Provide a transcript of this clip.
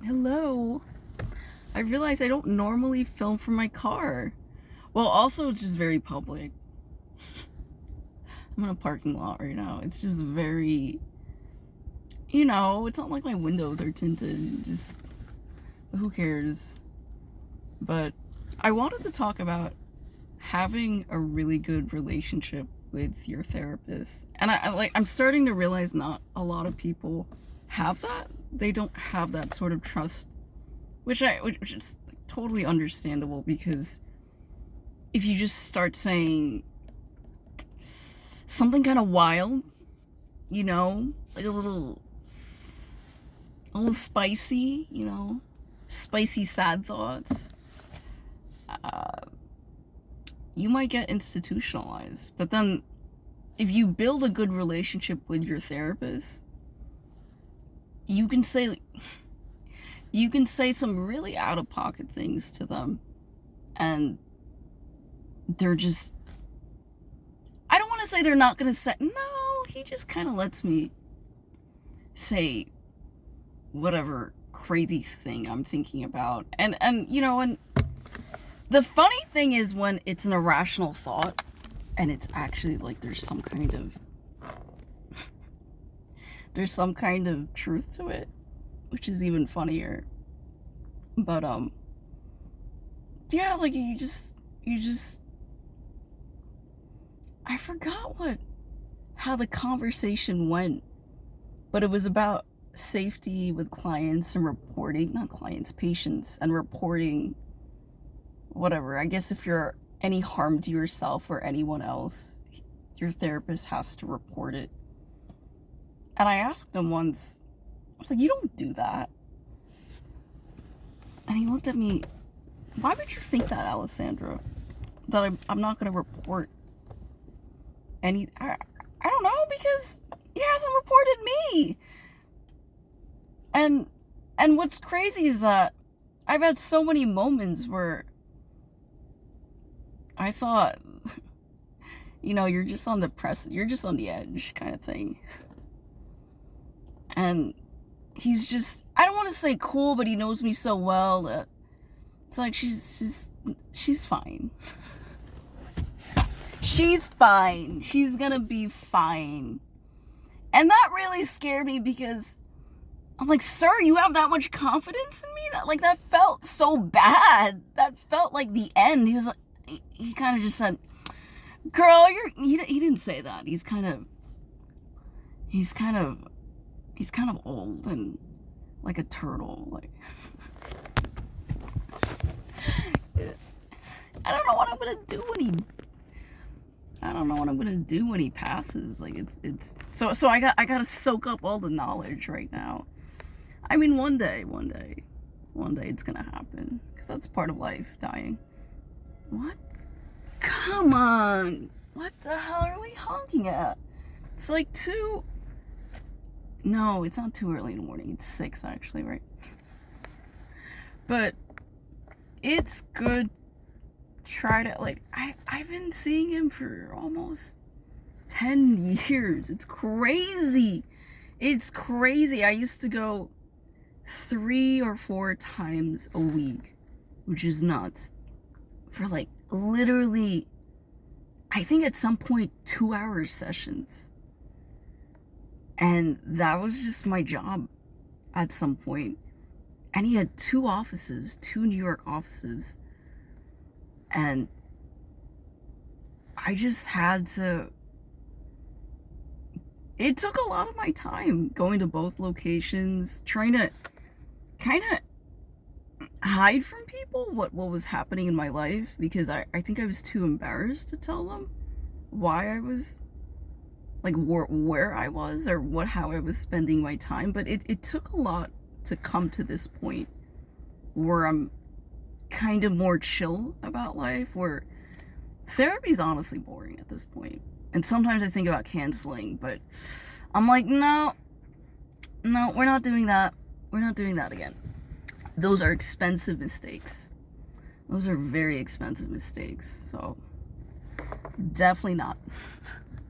Hello. I realize I don't normally film from my car. Well, also, it's just very public. I'm in a parking lot right now. It's just very, it's not like my windows are tinted. Just, who cares? But I wanted to talk about having a really good relationship with your therapist. And I'm starting to realize not a lot of people have that. They don't have that sort of trust, which is totally understandable, because if you just start saying something kind of wild, like a little spicy, spicy sad thoughts, you might get institutionalized. But then if you build a good relationship with your therapist, you can say some really out of pocket things to them, and they're just, I don't want to say they're not going to say, no, he just kind of lets me say whatever crazy thing I'm thinking about. And the funny thing is when it's an irrational thought and it's actually like there's some kind of truth to it, which is even funnier. But yeah, like you just I forgot how the conversation went, but it was about safety with clients and reporting, not clients, patients, and reporting whatever. I guess if you're any harm to yourself or anyone else, your therapist has to report it. And I asked him once, I was like, you don't do that. And he looked at me, why would you think that, Alessandra? That I'm not going to report any... I don't know, because he hasn't reported me. And what's crazy is that I've had so many moments where I thought, you're just on the edge kind of thing. And he's just, I don't want to say cool, but he knows me so well that it's like, she's fine. She's fine. She's gonna be fine. And that really scared me, because I'm like, sir, you have that much confidence in me? That felt so bad. That felt like the end. He was like, he kind of just said, girl, he didn't say that. He's kind of old and like a turtle. Like, I don't know what I'm gonna do when he passes. Like, it's so I gotta soak up all the knowledge right now. I mean, one day it's gonna happen, because that's part of life, dying. What? Come on! What the hell are we honking at? It's like 2. No, it's not too early in the morning. It's 6, actually, right? But it's good. Try to, I've been seeing him for almost 10 years. It's crazy. I used to go 3 or 4 times a week, which is nuts, for literally, I think at some point 2-hour sessions. And that was just my job at some point. And he had 2 New York offices. And I just had to... It took a lot of my time going to both locations, trying to kind of hide from people what was happening in my life, because I think I was too embarrassed to tell them why I was... where I was, or how I was spending my time. But it took a lot to come to this point where I'm kind of more chill about life, where therapy is honestly boring at this point. And sometimes I think about canceling, but I'm like, no, we're not doing that. We're not doing that again. Those are expensive mistakes. Those are very expensive mistakes. So definitely not.